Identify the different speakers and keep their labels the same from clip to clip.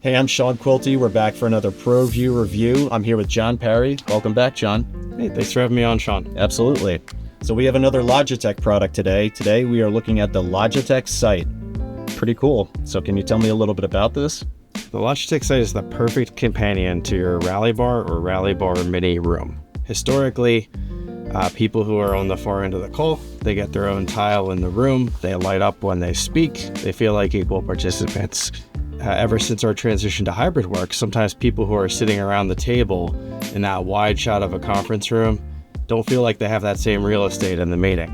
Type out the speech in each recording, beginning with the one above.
Speaker 1: Hey, I'm Sean Quilty. We're back for another ProView review. I'm here with John Perry. Welcome back, John.
Speaker 2: Hey, thanks for having me on, Sean.
Speaker 1: Absolutely. So we have another Logitech product today. Today we are looking at the Logitech Sight. Pretty cool. So can you tell me a little bit about this?
Speaker 2: The Logitech Sight is the perfect companion to your Rally Bar or Rally Bar Mini room. Historically, people who are on the far end of the call, they get their own tile in the room. They light up when they speak. They feel like equal participants. Ever since our transition to hybrid work, sometimes people who are sitting around the table in that wide shot of a conference room don't feel like they have that same real estate in the meeting.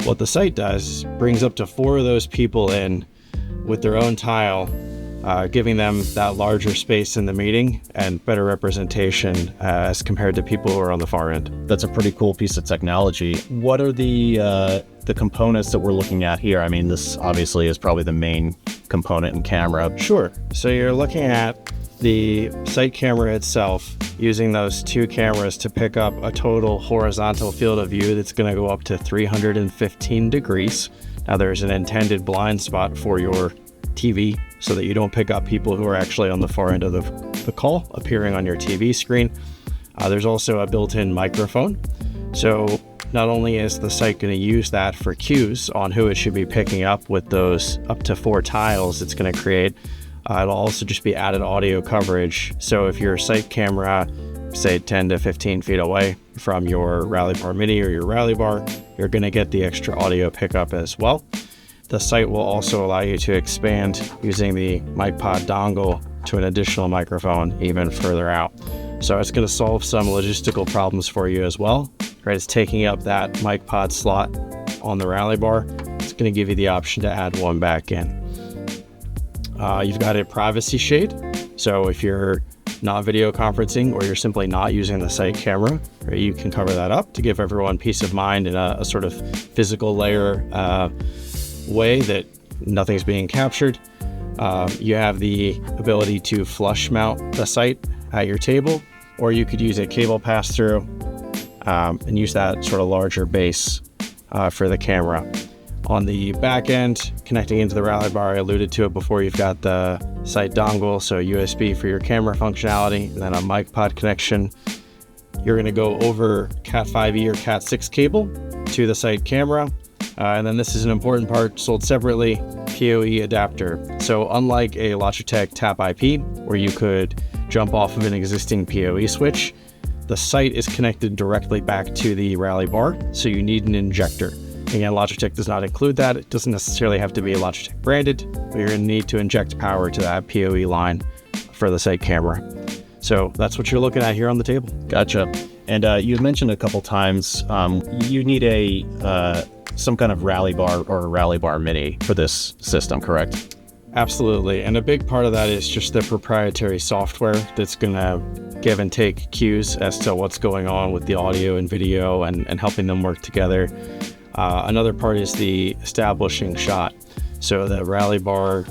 Speaker 2: What the Sight does brings up to 4 of those people in with their own tile, giving them that larger space in the meeting and better representation as compared to people who are on the far end.
Speaker 1: That's a pretty cool piece of technology. What are the components that we're looking at here? I mean, this obviously is probably the main component and camera.
Speaker 2: Sure. So you're looking at the Sight camera itself, using those 2 cameras to pick up a total horizontal field of view that's going to go up to 315 degrees. Now there's an intended blind spot for your TV so that you don't pick up people who are actually on the far end of the call appearing on your TV screen. There's also a built-in microphone. So not only is the Sight going to use that for cues on who it should be picking up with those up to 4 tiles it's going to create, it'll also just be added audio coverage. So if your Sight camera, say 10 to 15 feet away from your Rally Bar Mini or your Rally Bar, you're going to get the extra audio pickup as well. The Sight will also allow you to expand using the mic pod dongle to an additional microphone even further out. So it's going to solve some logistical problems for you as well. Right, it's taking up that mic pod slot on the Rally Bar. It's going to give you the option to add one back in. You've got a privacy shade. So if you're not video conferencing or you're simply not using the Sight camera, right, you can cover that up to give everyone peace of mind in a sort of physical layer way that nothing's being captured. You have the ability to flush mount the Sight at your table, or you could use a cable pass-through and use that sort of larger base for the camera. On the back end, connecting into the Rally Bar, I alluded to it before, you've got the Sight dongle, so USB for your camera functionality, and then a mic pod connection. You're going to go over Cat 5e or Cat 6 cable to the Sight camera. And then this is an important part, sold separately, PoE adapter. So unlike a Logitech Tap IP, where you could jump off of an existing PoE switch, the Sight is connected directly back to the Rally Bar, so you need an injector. Again, Logitech does not include that. It doesn't necessarily have to be Logitech branded, but you're going to need to inject power to that PoE line for the Sight camera. So that's what you're looking at here on the table.
Speaker 1: Gotcha. And you mentioned a couple times you need some kind of Rally Bar or a Rally Bar Mini for this system, correct?
Speaker 2: Absolutely. And a big part of that is just the proprietary software that's going to give and take cues as to what's going on with the audio and video and helping them work together. Another part is the establishing shot. So the Rally Bar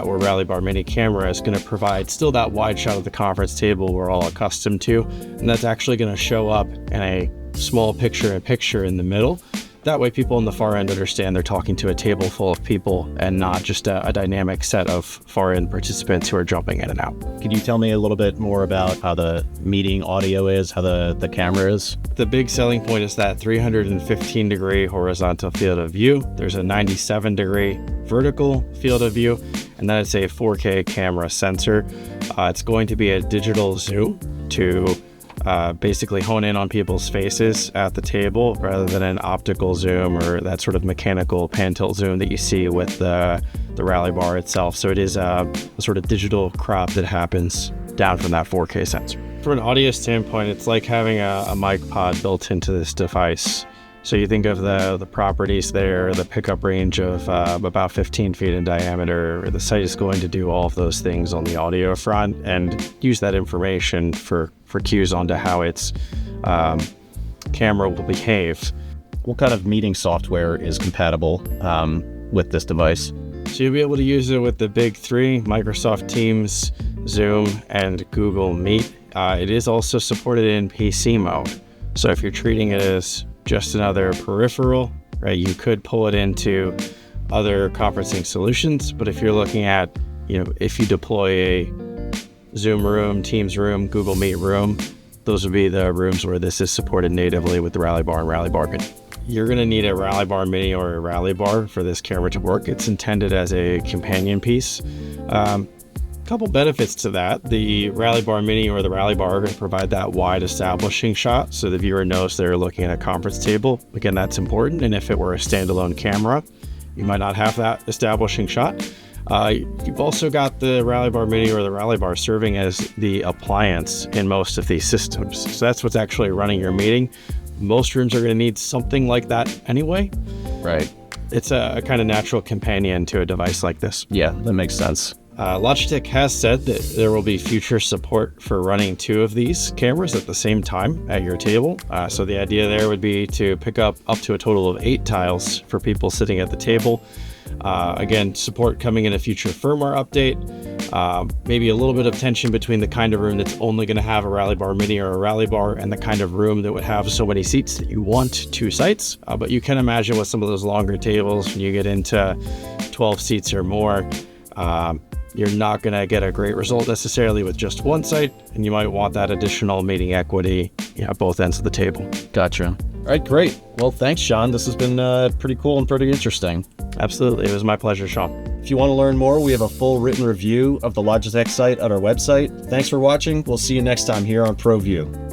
Speaker 2: or Rally Bar Mini camera is going to provide still that wide shot of the conference table we're all accustomed to. And that's actually going to show up in a small picture-in-picture in the middle. That way people on the far end understand they're talking to a table full of people and not just a dynamic set of far end participants who are jumping in and out.
Speaker 1: Could you tell me a little bit more about how the meeting audio is, how the camera is?
Speaker 2: The big selling point is that 315 degree horizontal field of view. There's a 97 degree vertical field of view, and then it's a 4K camera sensor. It's going to be a digital zoom to basically hone in on people's faces at the table rather than an optical zoom or that sort of mechanical pan tilt zoom that you see with the Rally Bar itself. So it is a sort of digital crop that happens down from that 4K sensor. From an audio standpoint, it's like having a mic pod built into this device. So you think of the properties there, the pickup range of about 15 feet in diameter. The Sight is going to do all of those things on the audio front and use that information for cues onto how its camera will behave.
Speaker 1: What kind of meeting software is compatible with this device?
Speaker 2: So you'll be able to use it with the big 3, Microsoft Teams, Zoom, and Google Meet. It is also supported in PC mode. So if you're treating it as just another peripheral, right, you could pull it into other conferencing solutions. But if you're looking at, if you deploy a Zoom room, Teams room, Google Meet room. Those would be the rooms where this is supported natively with the Rally Bar and Rally Bar Mini. You're going to need a Rally Bar Mini or a Rally Bar for this camera to work. It's intended as a companion piece. Couple benefits to that. The Rally Bar Mini or the Rally Bar are going to provide that wide establishing shot so the viewer knows they're looking at a conference table. Again, that's important. And if it were a standalone camera, you might not have that establishing shot. You've also got the Rally Bar Mini or the Rally Bar serving as the appliance in most of these systems. So that's what's actually running your meeting. Most rooms are going to need something like that anyway.
Speaker 1: Right.
Speaker 2: It's a kind of natural companion to a device like this.
Speaker 1: Yeah, that makes sense.
Speaker 2: Logitech has said that there will be future support for running 2 of these cameras at the same time at your table. So the idea there would be to pick up to a total of 8 tiles for people sitting at the table. Again, support coming in a future firmware update. Maybe a little bit of tension between the kind of room that's only going to have a Rally Bar Mini or a Rally Bar and the kind of room that would have so many seats that you want 2 sites. But you can imagine with some of those longer tables, when you get into 12 seats or more, you're not going to get a great result necessarily with just 1 site, and you might want that additional meeting equity at both ends of the table.
Speaker 1: Gotcha. All right, great. Well, thanks, Sean. This has been pretty cool and pretty interesting.
Speaker 2: Absolutely. It was my pleasure, Sean.
Speaker 1: If you want to learn more, we have a full written review of the Logitech Sight at our website. Thanks for watching. We'll see you next time here on ProView.